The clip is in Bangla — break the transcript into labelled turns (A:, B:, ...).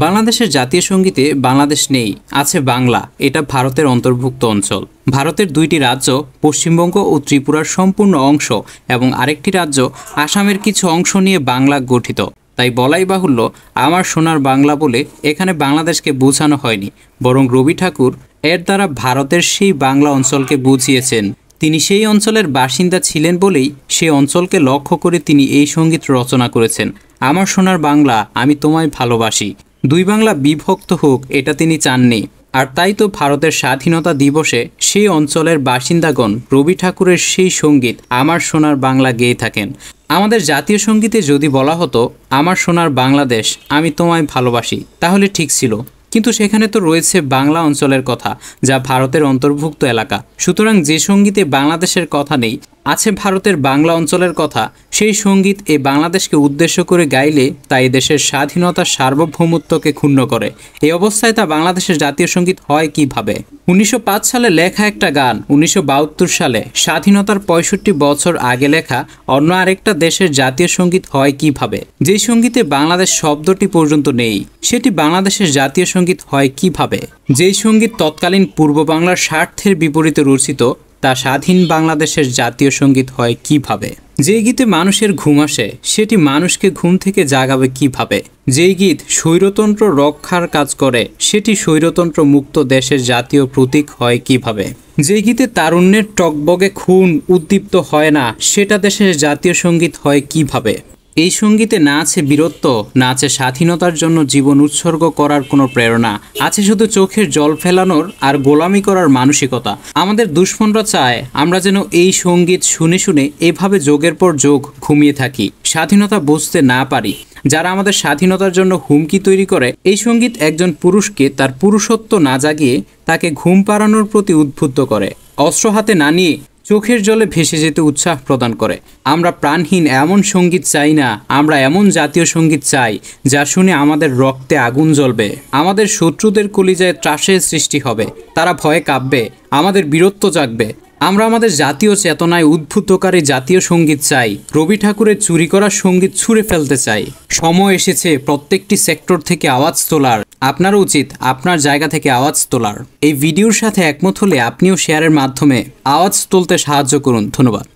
A: বাংলাদেশের জাতীয় সঙ্গীতে বাংলাদেশ নেই, আছে বাংলা। এটা ভারতের অন্তর্ভুক্ত অঞ্চল। ভারতের দুইটি রাজ্য, পশ্চিমবঙ্গ ও ত্রিপুরার সম্পূর্ণ অংশ এবং আরেকটি রাজ্য আসামের কিছু অংশ নিয়ে বাংলা গঠিত। তাই বলাই বাহুল্য, আমার সোনার বাংলা বলে এখানে বাংলাদেশকে বোঝানো হয়নি, বরং রবি ঠাকুর এর দ্বারা ভারতের সেই বাংলা অঞ্চলকে বুঝিয়েছেন। তিনি সেই অঞ্চলের বাসিন্দা ছিলেন বলেই সেই অঞ্চলকে লক্ষ্য করে তিনি এই সঙ্গীত রচনা করেছেন। আমার সোনার বাংলা, আমি তোমায় ভালোবাসি। দুই বাংলা বিভক্ত হোক, এটা তিনি চাননি। আর তাই তো ভারতের স্বাধীনতা দিবসে সেই অঞ্চলের বাসিন্দাগণ রবি ঠাকুরের সেই সঙ্গীত আমার সোনার বাংলা গেয়ে থাকেন। আমাদের জাতীয় সঙ্গীতে যদি বলা হতো আমার সোনার বাংলাদেশ, আমি তোমায় ভালোবাসি, তাহলে ঠিক ছিল। কিন্তু সেখানে তো রয়েছে বাংলা অঞ্চলের কথা, যা ভারতের অন্তর্ভুক্ত এলাকা। সুতরাং যে সঙ্গীতে বাংলাদেশের কথা নেই, আছে ভারতের বাংলা অঞ্চলের কথা, সেই সঙ্গীত এই বাংলাদেশকে উদ্দেশ্য করে গাইলে তা এই দেশের স্বাধীনতার সার্বভৌমত্বকে ক্ষুণ্ণ করে। এই অবস্থায় তা বাংলাদেশের জাতীয় সঙ্গীত হয় কিভাবে? 1905 সালে লেখা একটা গান 1972 সালে স্বাধীনতার 65 বছর আগে লেখা অন্য আরেকটা দেশের জাতীয় সঙ্গীত হয় কিভাবে? যে সঙ্গীতে বাংলাদেশ শব্দটি পর্যন্ত নেই, সেটি বাংলাদেশের জাতীয় সঙ্গীত হয় কিভাবে? যেই সঙ্গীত তৎকালীন পূর্ব বাংলার স্বার্থের বিপরীতে রচিত, তা স্বাধীন বাংলাদেশের জাতীয় সঙ্গীত হয় কিভাবে? যেই গীতে মানুষের ঘুম আসে, সেটি মানুষকে ঘুম থেকে জাগাবে কিভাবে? যেই গীত স্বৈরতন্ত্র রক্ষার কাজ করে, সেটি স্বৈরতন্ত্র মুক্ত দেশের জাতীয় প্রতীক হয় কিভাবে? যে গীতে তারুণ্যের টকবগে খুন উদ্দীপ্ত হয় না, সেটা দেশের জাতীয় সঙ্গীত হয় কিভাবে? এই সঙ্গীতে না আছে বীরত্ব, না আছে স্বাধীনতার জন্য জীবন উৎসর্গ করার কোনো প্রেরণা, আছে শুধু চোখের জল ফেলানোর আর গোলামি করার মানসিকতা। আমাদের দুশ্মনরা চায় আমরা যেন এই সঙ্গীত শুনে শুনে এভাবে যোগের পর যোগ ঘুমিয়ে থাকি, স্বাধীনতা বুঝতে না পারি। যারা আমাদের স্বাধীনতার জন্য হুমকি তৈরি করে, এই সঙ্গীত একজন পুরুষকে তার পুরুষত্ব না জাগিয়ে তাকে ঘুম পাড়ানোর প্রতি উদ্বুদ্ধ করে, অস্ত্র হাতে না নিয়ে চোখের জলে ভেসে যেতে উৎসাহ প্রদান করে। আমরা প্রাণহীন এমন সঙ্গীত চাই না, আমরা এমন জাতীয় সঙ্গীত চাই যা শুনে আমাদের রক্তে আগুন জ্বলবে, আমাদের শত্রুদের কলিজায় ত্রাসের সৃষ্টি হবে, তারা ভয়ে কাঁপবে, আমাদের বীরত্ব জাগবে। আমরা আমাদের জাতীয় চেতনায় উদ্বুদ্ধকারী জাতীয় সঙ্গীত চাই। রবি ঠাকুরের চুরি করা সঙ্গীত ছুঁড়ে ফেলতে চাই। সময় এসেছে প্রত্যেকটি সেক্টর থেকে আওয়াজ তোলার। আপনারও উচিত আপনার জায়গা থেকে আওয়াজ তোলার। এই ভিডিওর সাথে একমত হলে আপনিও শেয়ারের মাধ্যমে আওয়াজ তুলতে সাহায্য করুন। ধন্যবাদ।